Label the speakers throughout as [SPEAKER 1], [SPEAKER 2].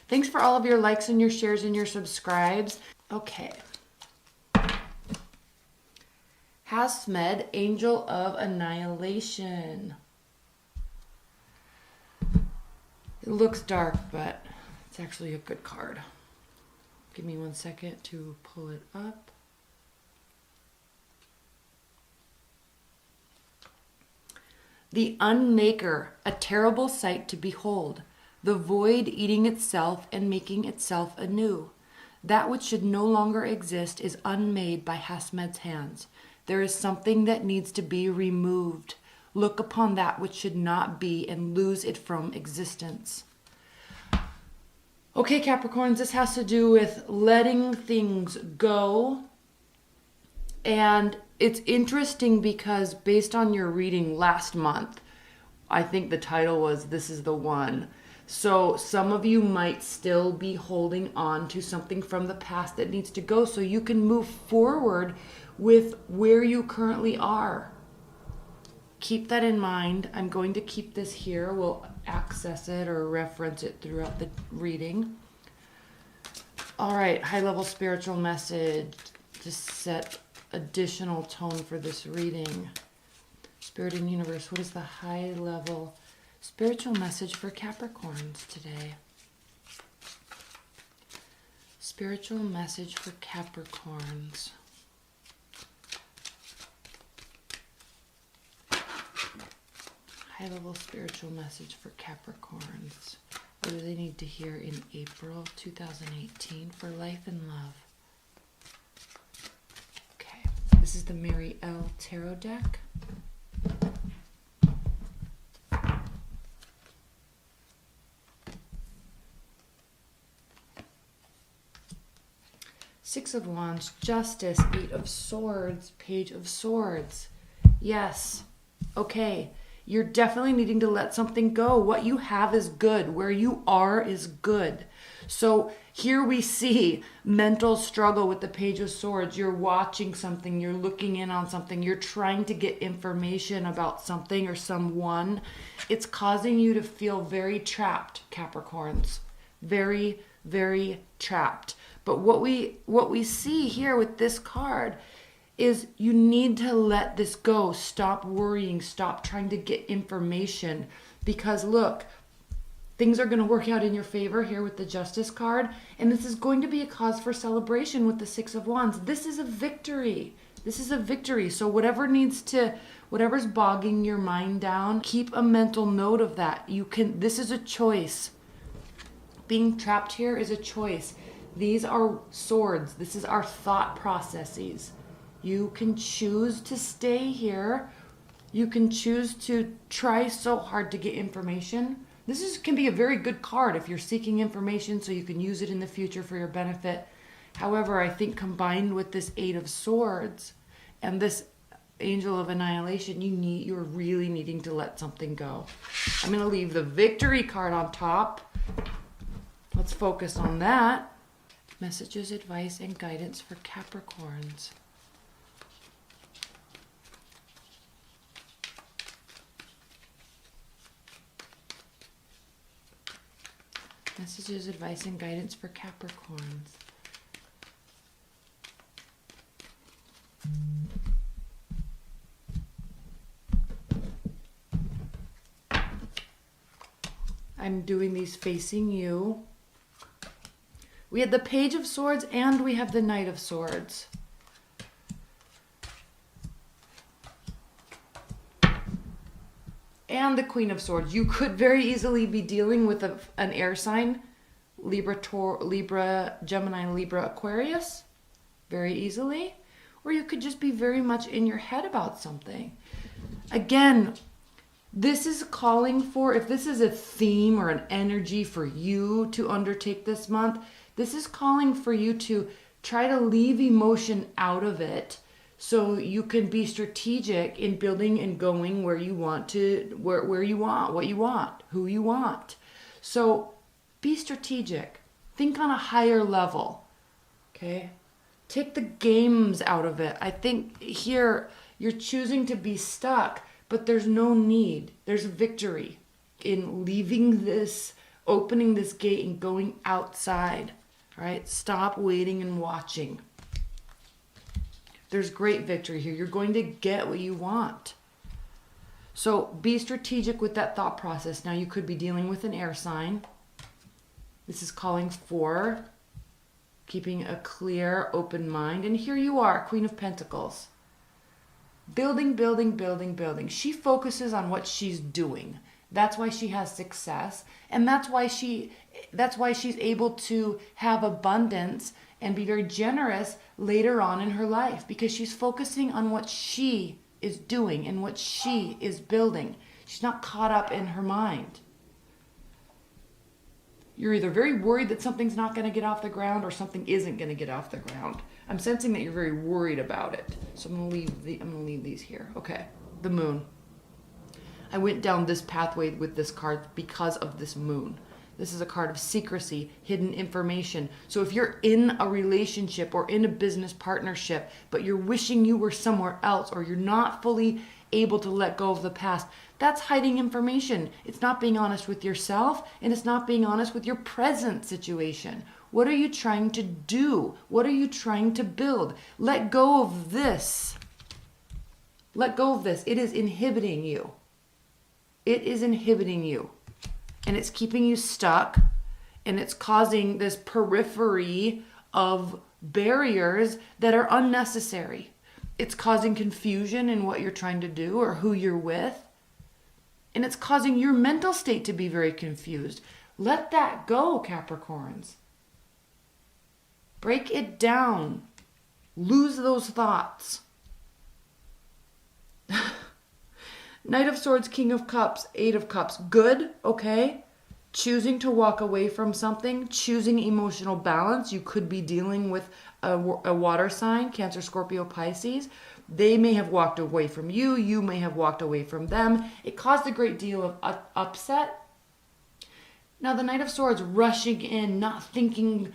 [SPEAKER 1] Thanks for all of your likes and your shares and your subscribes. Okay. Hasmed, Angel of Annihilation. It looks dark, but it's actually a good card. Give me 1 second to pull it up. The Unmaker, a terrible sight to behold. The void eating itself and making itself anew. That which should no longer exist is unmade by Hasmed's hands. There is something that needs to be removed. Look upon that which should not be and lose it from existence. Okay, Capricorns, this has to do with letting things go. And it's interesting because based on your reading last month, I think the title was This is the One. So some of you might still be holding on to something from the past that needs to go so you can move forward with where you currently are. Keep that in mind. I'm going to keep this here. We'll access it or reference it throughout the reading. All right, high-level spiritual message to set additional tone for this reading. Spirit and universe, what is the high-level spiritual message for Capricorns today? Spiritual message for Capricorns. High-level spiritual message for Capricorns. What do they need to hear in April 2018 for life and love? Okay, this is the Mary L. Tarot deck. Six of Wands, Justice, Eight of Swords, Page of Swords. Yes. Okay. You're definitely needing to let something go. What you have is good. Where you are is good. So here we see mental struggle with the Page of Swords. You're watching something. You're looking in on something. You're trying to get information about something or someone. It's causing you to feel very trapped, Capricorns. Very, very trapped. But what we see here with this card is you need to let this go. Stop worrying. Stop trying to get information. Because look, things are going to work out in your favor here with the Justice card. And this is going to be a cause for celebration with the Six of Wands. This is a victory. This is a victory. So whatever's bogging your mind down, keep a mental note of that. This is a choice. Being trapped here is a choice. These are swords. This is our thought processes. You can choose to stay here. You can choose to try so hard to get information. This can be a very good card if you're seeking information so you can use it in the future for your benefit. However, I think combined with this Eight of Swords and this Angel of Annihilation, you're really needing to let something go. I'm going to leave the Victory card on top. Let's focus on that. Messages, advice, and guidance for Capricorns. Messages, advice, and guidance for Capricorns. I'm doing these facing you. We had the Page of Swords and we have the Knight of Swords. And the Queen of Swords. You could very easily be dealing with an air sign. Libra, Gemini, Libra, Aquarius. Very easily. Or you could just be very much in your head about something. Again, this is calling for, if this is a theme or an energy for you to undertake this month, this is calling for you to try to leave emotion out of it so you can be strategic in building and going where you want to, where you want, what you want, who you want. So be strategic. Think on a higher level, okay? Take the games out of it. I think here you're choosing to be stuck, but there's no need. There's a victory in leaving this opening this gate and going outside. All right? Stop waiting and watching. There's great victory here. You're going to get what you want. So be strategic with that thought process. Now you could be dealing with an air sign. This is calling for keeping a clear, open mind. And here you are, Queen of Pentacles. Building, building, building, building. She focuses on what she's doing. That's why she has success. And that's why she's able to have abundance and be very generous later on in her life, because she's focusing on what she is doing and what she is building. She's not caught up in her mind. You're either very worried that something's not going to get off the ground or something isn't going to get off the ground. I'm sensing that you're very worried about it. So I'm going to leave these here. Okay. The moon. I went down this pathway with this card because of this moon. This is a card of secrecy, hidden information. So if you're in a relationship or in a business partnership, but you're wishing you were somewhere else, or you're not fully able to let go of the past, that's hiding information. It's not being honest with yourself, and it's not being honest with your present situation. What are you trying to do? What are you trying to build? Let go of this. Let go of this. It is inhibiting you. It is inhibiting you. And it's keeping you stuck, and it's causing this periphery of barriers that are unnecessary. It's causing confusion in what you're trying to do or who you're with. And it's causing your mental state to be very confused. Let that go, Capricorns. Break it down. Lose those thoughts. Knight of Swords, King of Cups, Eight of Cups. Good, okay? Choosing to walk away from something, choosing emotional balance. You could be dealing with a water sign, Cancer, Scorpio, Pisces. They may have walked away from you. You may have walked away from them. It caused a great deal of upset. Now, the Knight of Swords rushing in, not thinking.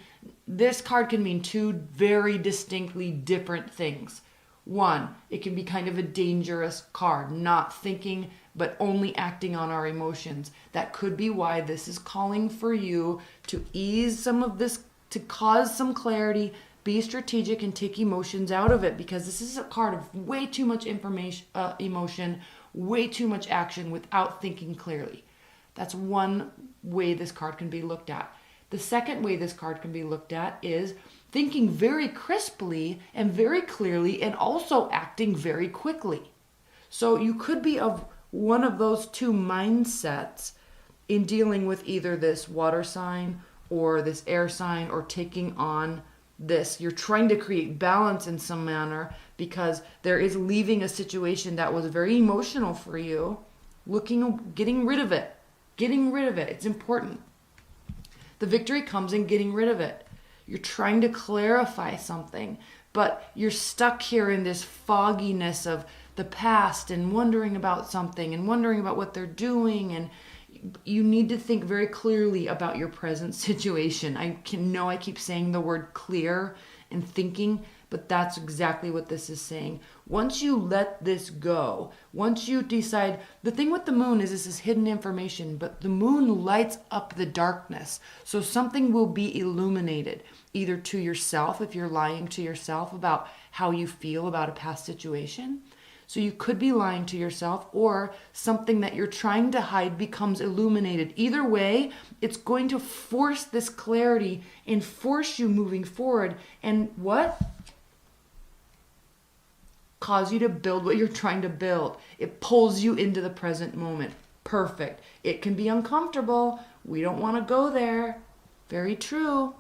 [SPEAKER 1] This card can mean two very distinctly different things. One, it can be kind of a dangerous card, not thinking but only acting on our emotions. That could be why this is calling for you to ease some of this, to cause some clarity, be strategic, and take emotions out of it, because this is a card of way too much emotion, way too much action without thinking clearly. That's one way this card can be looked at. The second way this card can be looked at is thinking very crisply and very clearly, and also acting very quickly. So you could be of one of those two mindsets in dealing with either this water sign or this air sign, or taking on this. You're trying to create balance in some manner because there is leaving a situation that was very emotional for you, getting rid of it. Getting rid of it. It's important. The victory comes in getting rid of it. You're trying to clarify something, but you're stuck here in this fogginess of the past and wondering about something and wondering about what they're doing. And you need to think very clearly about your present situation. I keep saying the word clear and thinking, but that's exactly what this is saying. Once you let this go, once you decide, the thing with the moon is this is hidden information, but the moon lights up the darkness. So something will be illuminated, either to yourself, if you're lying to yourself about how you feel about a past situation. So you could be lying to yourself, or something that you're trying to hide becomes illuminated. Either way, it's going to force this clarity and force you moving forward. And what? Cause you to build what you're trying to build. It pulls you into the present moment. Perfect. It can be uncomfortable. We don't want to go there. Very true.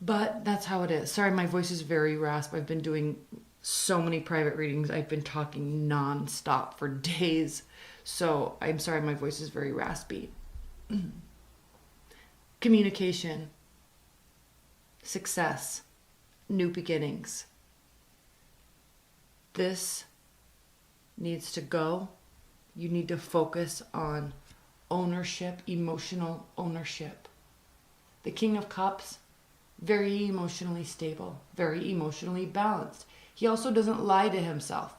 [SPEAKER 1] But that's how it is. Sorry, my voice is very raspy. I've been doing so many private readings. I've been talking nonstop for days. So I'm sorry, my voice is very raspy. Communication. Success. New beginnings. This needs to go. You need to focus on ownership, emotional ownership. The King of Cups, very emotionally stable, very emotionally balanced. He also doesn't lie to himself.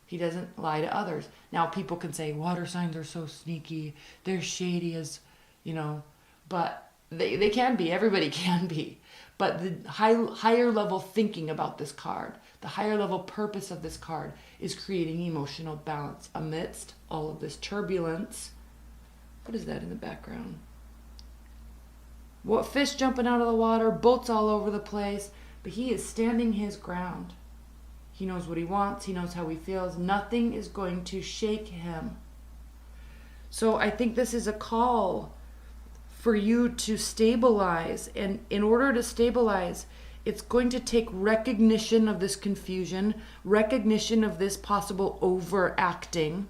[SPEAKER 1] He doesn't lie to others. Now, people can say water signs are so sneaky. They're shady as, but they can be. Everybody can be. But the higher level thinking about this card, the higher level purpose of this card is creating emotional balance amidst all of this turbulence. What is that in the background? What, fish jumping out of the water, boats all over the place, but he is standing his ground. He knows what he wants. He knows how he feels. Nothing is going to shake him. So I think this is a call for you to stabilize. And in order to stabilize, it's going to take recognition of this confusion, recognition of this possible overacting,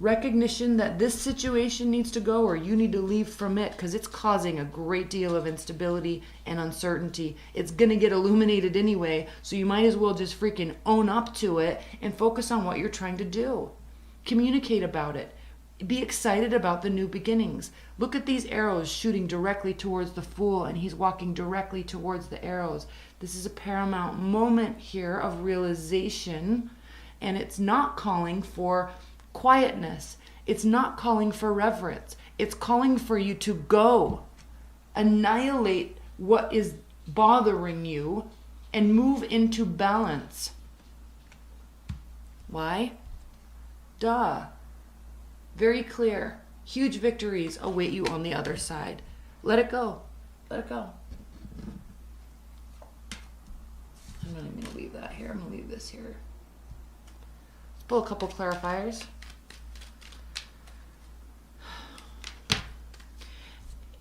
[SPEAKER 1] recognition that this situation needs to go or you need to leave from it because it's causing a great deal of instability and uncertainty. It's going to get illuminated anyway, so you might as well just freaking own up to it and focus on what you're trying to do. Communicate about it. Be excited about the new beginnings. Look at these arrows shooting directly towards the Fool, and he's walking directly towards the arrows. This is a paramount moment here of realization, and it's not calling for quietness. It's not calling for reverence. It's calling for you to go annihilate what is bothering you and move into balance. Why? Duh. Very clear. Huge victories await you on the other side. Let it go. Let it go. I'm not even going to leave that here. I'm going to leave this here. Let's pull a couple clarifiers.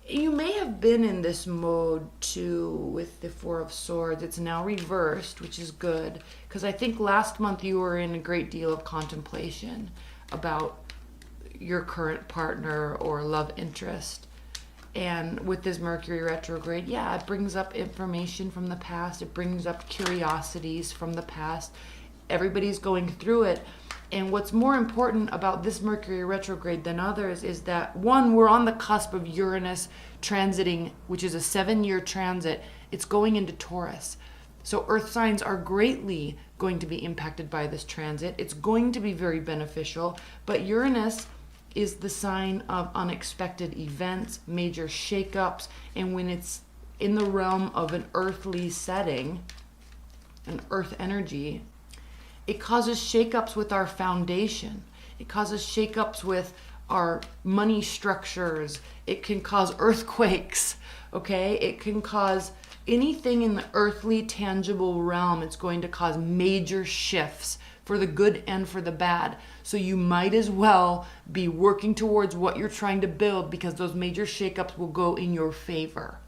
[SPEAKER 1] You may have been in this mode too with the Four of Swords. It's now reversed, which is good, because I think last month you were in a great deal of contemplation about your current partner or love interest. And with this Mercury retrograde, yeah, it brings up information from the past. It brings up curiosities from the past. Everybody's going through it. And what's more important about this Mercury retrograde than others is that, one, we're on the cusp of Uranus transiting, which is a 7-year transit. It's going into Taurus. So earth signs are greatly going to be impacted by this transit. It's going to be very beneficial. But Uranus is the sign of unexpected events, major shakeups. And when it's in the realm of an earthly setting, an earth energy, it causes shakeups with our foundation. It causes shakeups with our money structures. It can cause earthquakes, okay? It can cause anything in the earthly, tangible realm. It's going to cause major shifts for the good and for the bad. So you might as well be working towards what you're trying to build, because those major shakeups will go in your favor.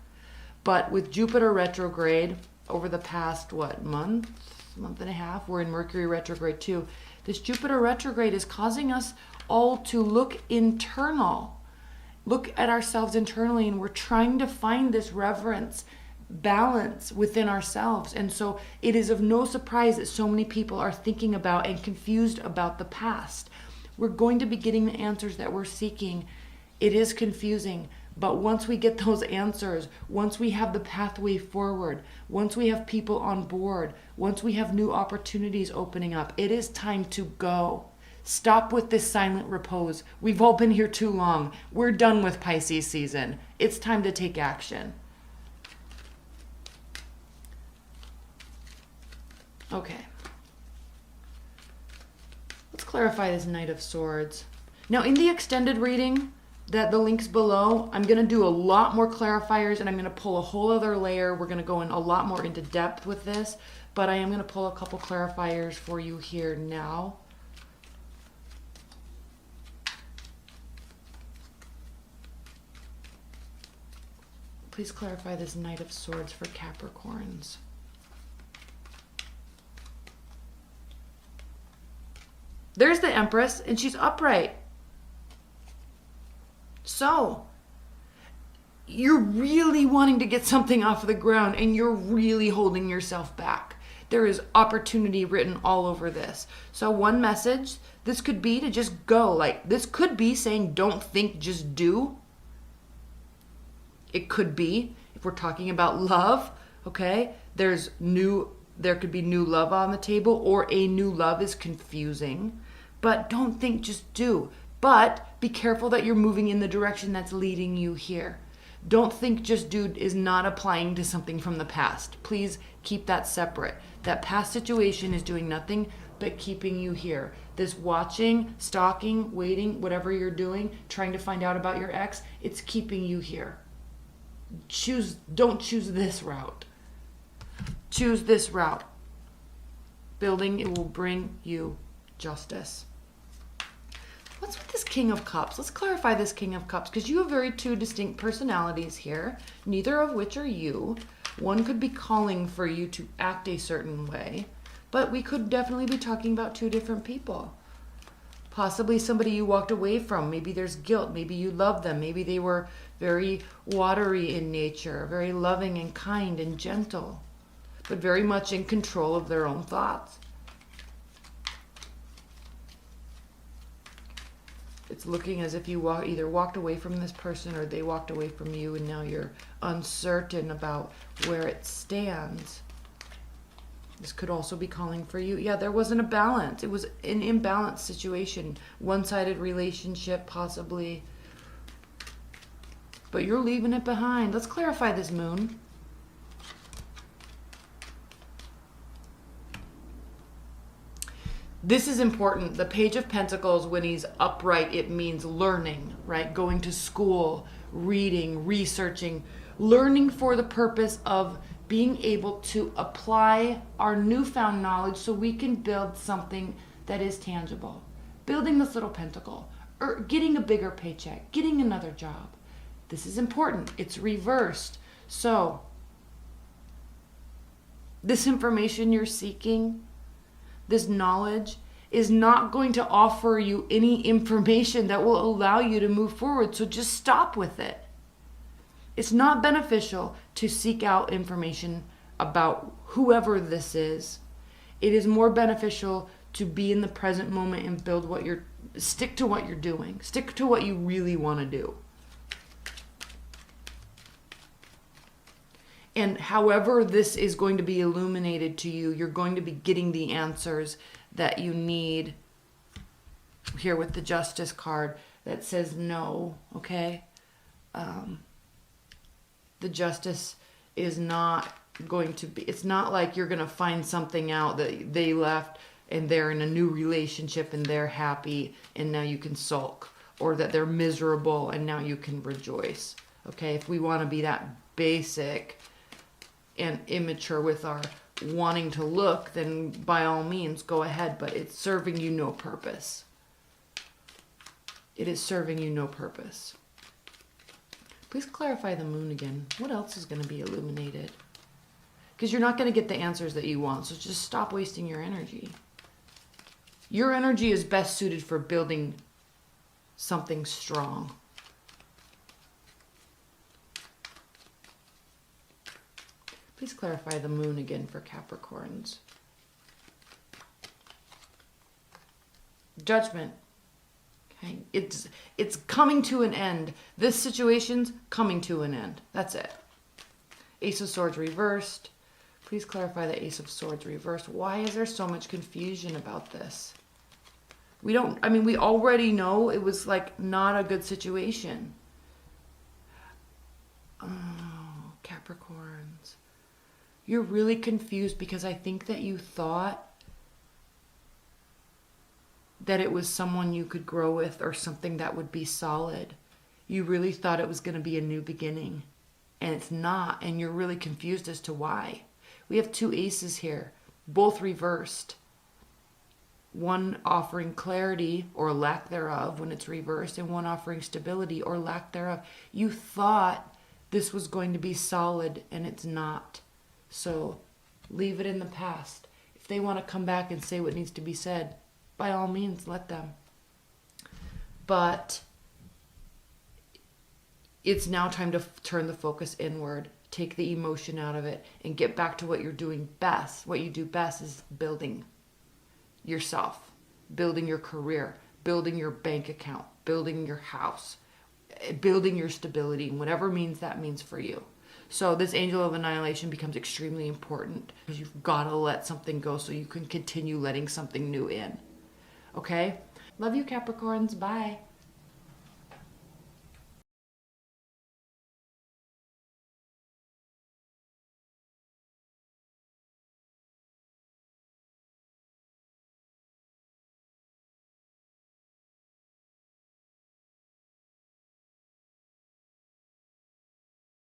[SPEAKER 1] But with Jupiter retrograde over the past, month and a half, we're in Mercury retrograde too. This Jupiter retrograde is causing us all to look internal, look at ourselves internally, and we're trying to find this reverence, balance within ourselves. And so it is of no surprise that so many people are thinking about and confused about the past. We're going to be getting the answers that we're seeking. It is confusing, but once we get those answers, once we have the pathway forward, once we have people on board, once we have new opportunities opening up, it is time to go. Stop with this silent repose. We've all been here too long. We're done with Pisces season. It's time to take action. Okay. Let's clarify this Knight of Swords. Now, in the extended reading, the links below, I'm going to do a lot more clarifiers, and I'm going to pull a whole other layer. We're going to go in a lot more into depth with this, but I am going to pull a couple clarifiers for you here now. Please clarify this Knight of Swords for Capricorns. There's the Empress, and she's upright. So, you're really wanting to get something off of the ground, and you're really holding yourself back. There is opportunity written all over this. So one message, this could be to just go. This could be saying, don't think, just do. It could be, if we're talking about love, okay, there's new there could be new love on the table, or a new love is confusing. But don't think, just do. But be careful that you're moving in the direction that's leading you here. Don't think just do is not applying to something from the past. Please keep that separate. That past situation is doing nothing but keeping you here. This watching, stalking, waiting, whatever you're doing, trying to find out about your ex, it's keeping you here. Don't choose this route. Choose this route. Building, it will bring you justice. What's with this King of Cups? Let's clarify this King of Cups, because you have very two distinct personalities here, neither of which are you. One could be calling for you to act a certain way, but we could definitely be talking about two different people. Possibly somebody you walked away from. Maybe there's guilt. Maybe you love them. Maybe they were very watery in nature, very loving and kind and gentle, but very much in control of their own thoughts. It's looking as if you either walked away from this person or they walked away from you, and now you're uncertain about where it stands. This could also be calling for you. Yeah, there wasn't a balance. It was an imbalanced situation. One-sided relationship, possibly. But you're leaving it behind. Let's clarify this moon. This is important. The Page of Pentacles, when he's upright, it means learning, right? Going to school, reading, researching, learning for the purpose of being able to apply our newfound knowledge so we can build something that is tangible. Building this little pentacle, or getting a bigger paycheck, getting another job. This is important. It's reversed. So, this information you're seeking, this knowledge, is not going to offer you any information that will allow you to move forward. So just stop with it. It's not beneficial to seek out information about whoever this is. It is more beneficial to be in the present moment and stick to what you're doing. Stick to what you really want to do. And however this is going to be illuminated to you, you're going to be getting the answers that you need. Here with the Justice card that says no, okay? The Justice is not going to be, it's not like you're going to find something out that they left and they're in a new relationship and they're happy and now you can sulk, or that they're miserable and now you can rejoice, okay? If we want to be that basic and immature with our wanting to look, then by all means go ahead, but it's serving you no purpose. It is serving you no purpose. Please clarify the moon again. What else is going to be illuminated? Because you're not going to get the answers that you want, so just stop wasting your energy. Your energy is best suited for building something strong. Please clarify the moon again for Capricorns. Judgment. Okay, it's coming to an end. This situation's coming to an end. That's it. Ace of Swords reversed. Please clarify the Ace of Swords reversed. Why is there so much confusion about this? We already know it was like not a good situation. Oh, Capricorns. You're really confused because I think that you thought that it was someone you could grow with or something that would be solid. You really thought it was going to be a new beginning, and it's not, and you're really confused as to why. We have two aces here, both reversed. One offering clarity or lack thereof when it's reversed, and one offering stability or lack thereof. You thought this was going to be solid, and it's not. So leave it in the past. If they want to come back and say what needs to be said, by all means, let them. But it's now time to turn the focus inward, take the emotion out of it, and get back to what you're doing best. What you do best is building yourself, building your career, building your bank account, building your house, building your stability, whatever means that means for you. So this angel of annihilation becomes extremely important because you've got to let something go so you can continue letting something new in. Okay? Love you, Capricorns. Bye.